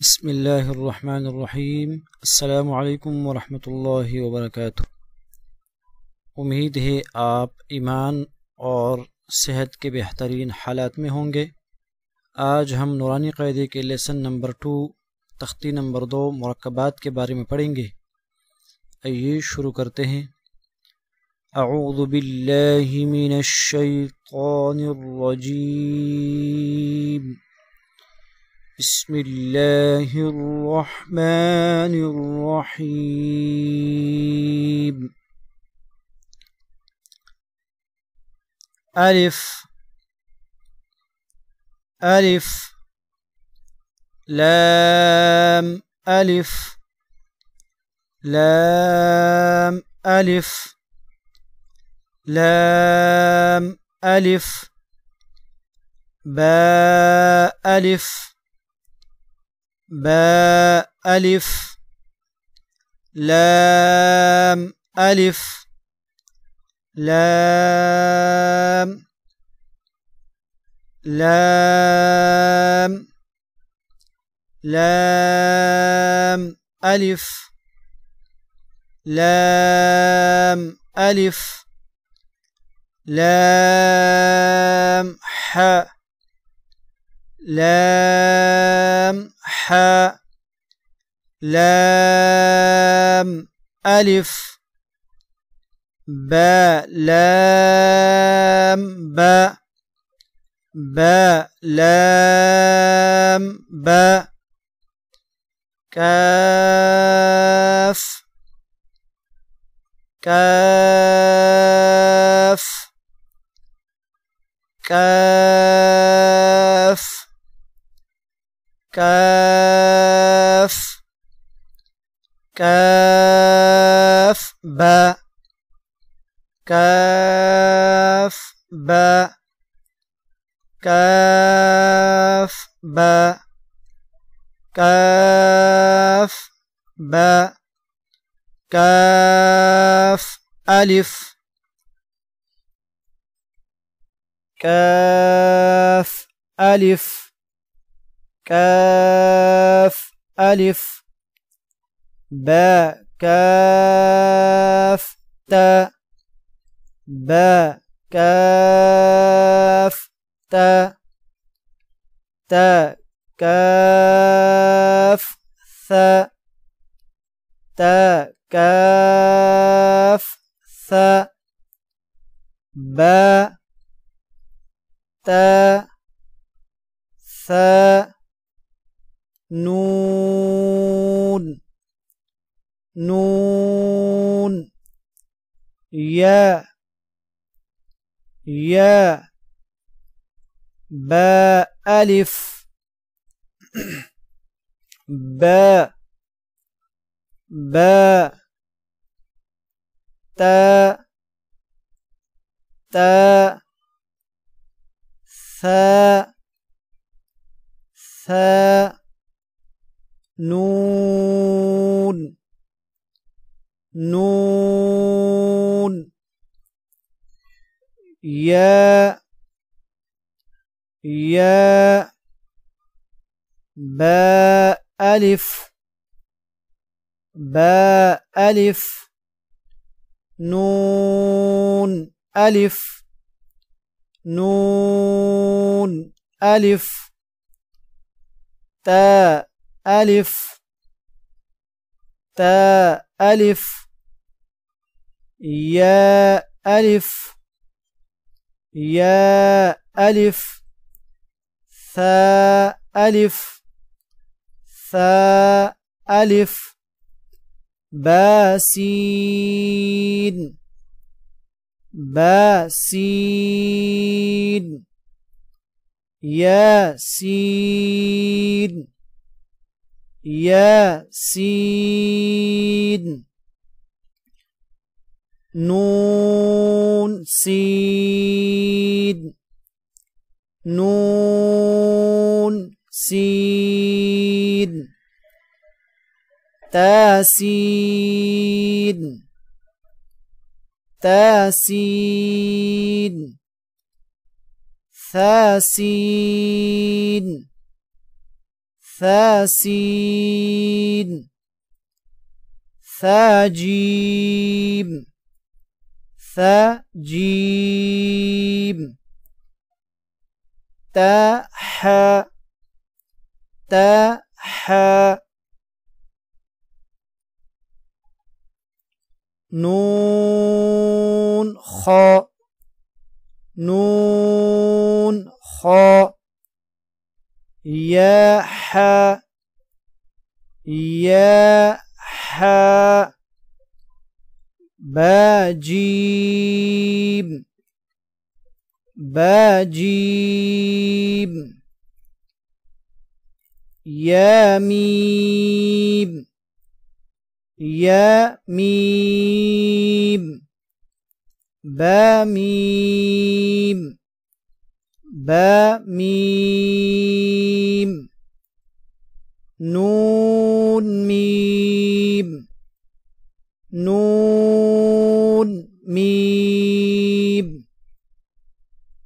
बिस्मिल्लाहिर्रहमानिर्रहीम। अस्सलामु अलैकुम वरहमतुल्लाहि वबरकातुह। उम्मीद है आप ईमान और सेहत के बेहतरीन हालात में होंगे। आज हम नूरानी क़ायदे के लेसन नंबर 2 तख्ती नंबर 2 मुरक्कबात के बारे में पढ़ेंगे। आइए शुरू करते हैं। अऊज़ु बिल्लाहि मिनश शैतानिर रजीम। बिस्मिल्लाहिर्रहमानिर्रहीम। अलिफ अलिफ लाम अलिफ लाम अलिफ लाम अलिफ बा अलिफ बा अलिफ लाम अलिफ लाम लाम लाम अलिफ लाम अलिफ लाम हा लाम हा लाम अलिफ बा लाम बा बा लाम बा काफ काफ काफ काफ काफ बा काफ बा काफ बा काफ बा काफ अलिफ काफ अलिफ काफ अलिफ बा काफ ता बा काफ ता ता काफ सा ता काफ सा बा ता सा नून नून या या बा अलिफ बा बा ता ता सा सा नून नून या या बा अलिफ बा अलिफ नून अलिफ नून अलिफ ता अलिफ ता अलिफ या अलिफ या अलिफ सा अलिफ सा अलिफ बासीन बासीन यासीन यासीन नून सीन नून सीन تاسين تاسين ثاسين ثا سين ثا جيم ثا جيم تا حا تا حا نون خا نون خا يا حا يا حا با جيم با جيم يا ميم يا ميم با ميم با ميم نون ميم نون ميم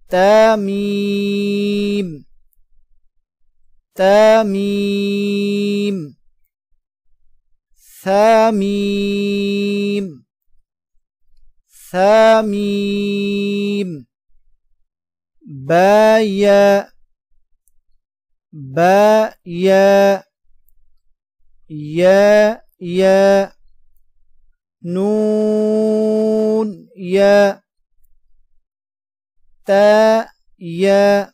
تا ميم تا ميم ثا ميم ثا ميم با يا با يا يا يا نون يا تا يا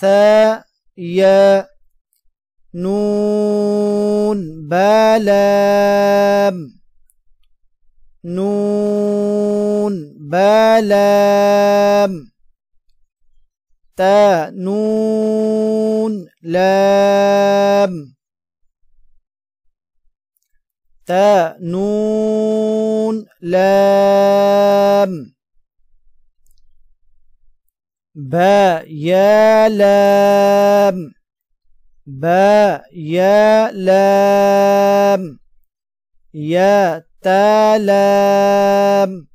ثا يا نون با لام نون با لام تا نون لام تا نون لام با يا لام با يا لام يا تا لام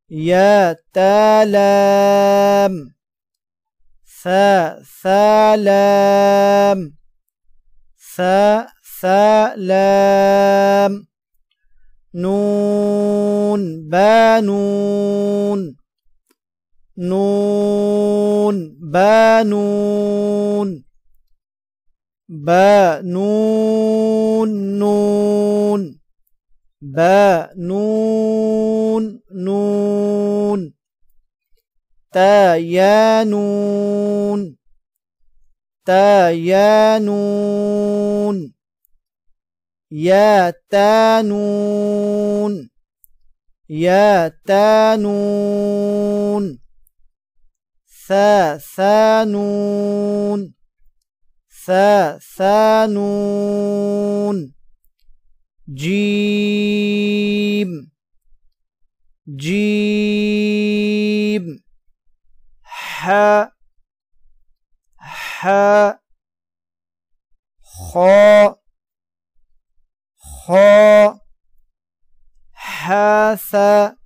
يا تا لام ثا ثا لام ثا ثا لام نون با نون نون با نون با نون نون با نون نون تا يا نون تا يا نون يا تا نون يا تا نون ثا ثا نون ثا ثا نون جيم جيم حا حا خا خا حاثا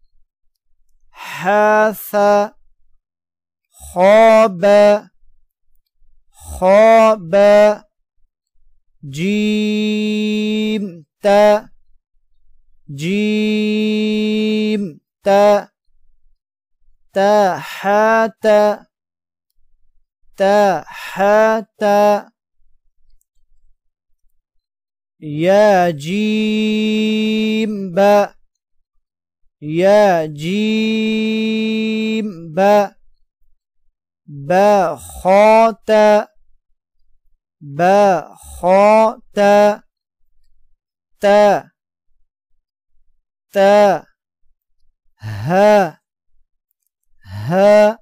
حاثا خاب خاب جيم تا جيم تا تا حاتا تا حاتا يا جيم با يا جيم با با خاتا با خاتا تا تا ها ها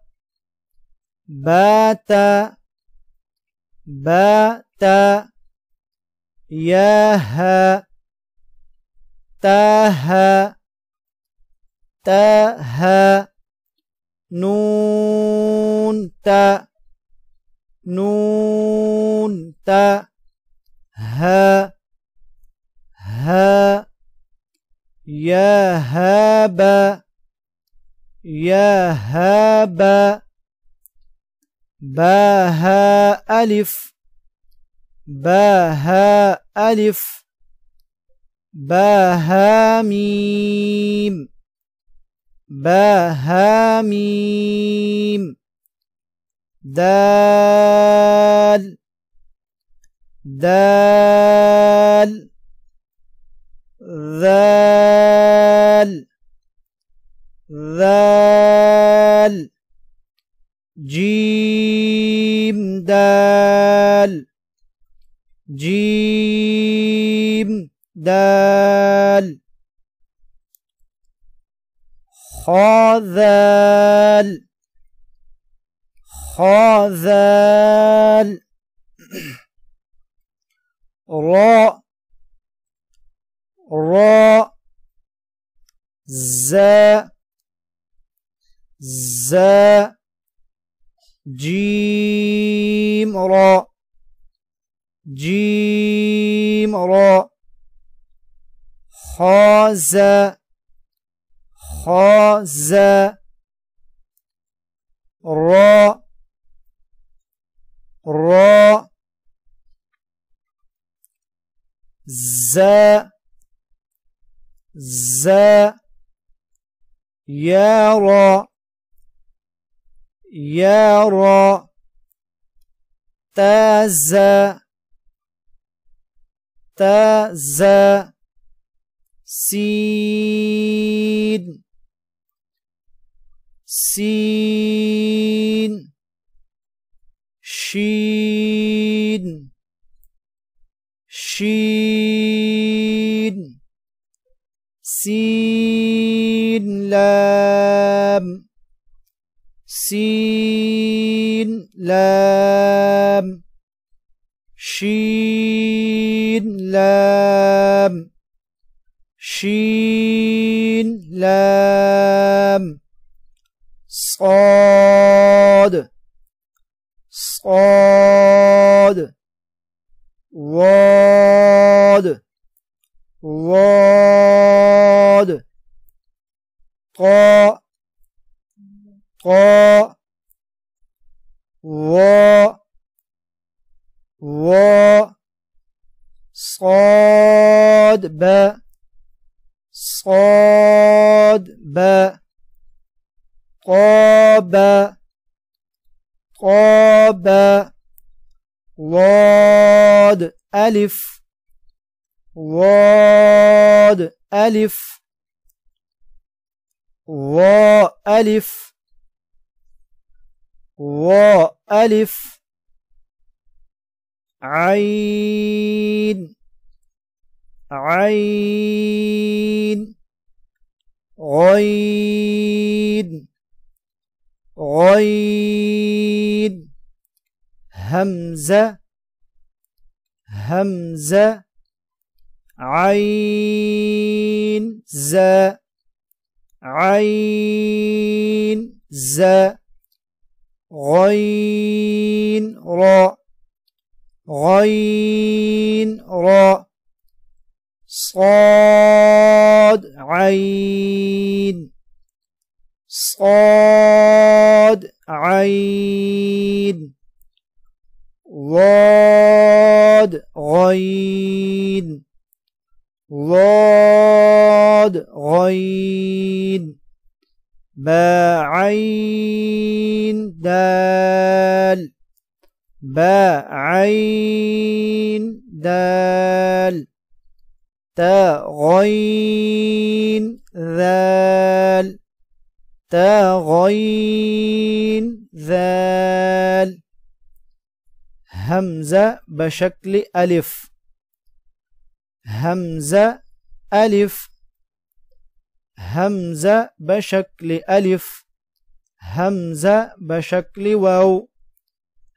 باتا باتا ياها تاها تاها نون تا نون تا ها ها يا هابا يا هابا باها ألف با ها ألف با ها ميم با ها ميم دال دال ذال ذال جيم دال جيم دال خا ذال خا ذال را را زا زا جيم را جيم را خا زا خا زا را را زا زا يا را يا را تازا تازا سين سين شين شين سين لام سين لام شين لام شين لام صاد صاد واد واد قا قا وا وا صاد با صاد با قاب قاب واد ألف واد ألف وا ألف وا ألف عين عين غين غين همزة همزة عين زا عين زا غين را غين را صاد عين صاد عين ضاد غين ضاد غين با عين دال با عين دال تا غين ذال تا غين ذال همزة بشكل ألف همزة ألف همزة بشكل ألف همزة بشكل واو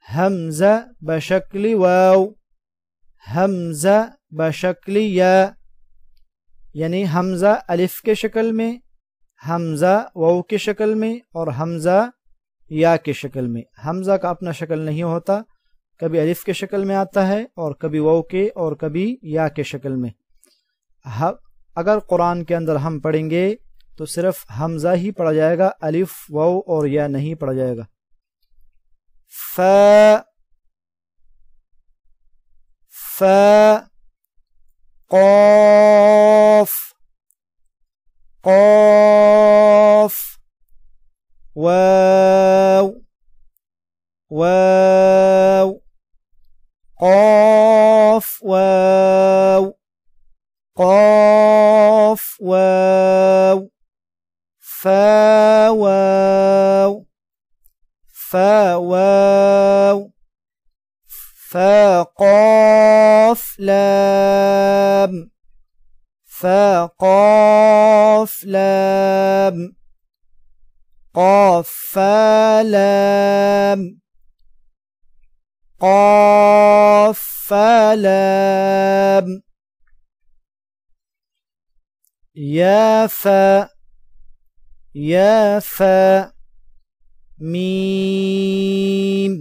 همزة بشكل واو همزة بشكل या यानी हमजा अलिफ के शक्ल में हमजा वाव के शक्ल में और हमजा या के शक्ल में। हमजा का अपना शक्ल नहीं होता, कभी अलिफ के शक्ल में आता है और कभी वाव के और कभी या के शक्ल में। अगर कुरान के अंदर हम पढ़ेंगे तो सिर्फ हमजा ही पढ़ा जाएगा, अलिफ वाव और या नहीं पढ़ा जाएगा। फा क़ाफ़ क़ाफ़ वाव वाव क़ाफ़ वाव क़ाफ़ वाव फा वाव फा वाव फा क़ाफ़ लाम फा क़ाफ़ लाम क़ाफ़ फा लाम क़ाफ़ फा लाम या फा मीम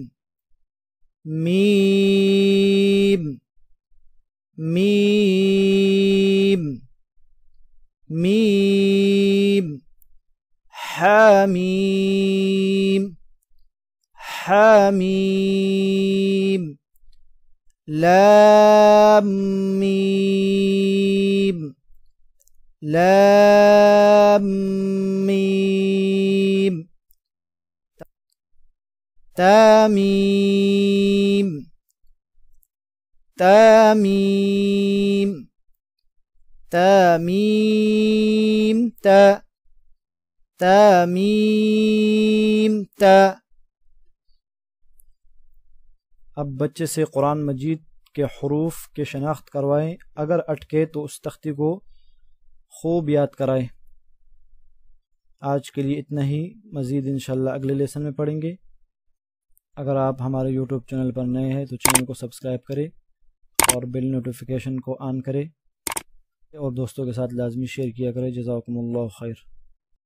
मीम मीम मीम हामीम हामीम लाम मीम लाम मीम तामीम तामीम तामीम ता तामीम ता। अब बच्चे से कुरान मजीद के हुरूफ के शनाख्त करवाएं, अगर अटके तो उस तख्ती को खूब याद कराएं। आज के लिए इतना ही, मज़ीद इंशाअल्लाह अगले लेसन में पढ़ेंगे। अगर आप हमारे यूट्यूब चैनल पर नए हैं तो चैनल को सब्सक्राइब करें और बेल नोटिफिकेशन को ऑन करें और दोस्तों के साथ लाजमी शेयर किया करें। जज़ाकुमुल्लाह खैर।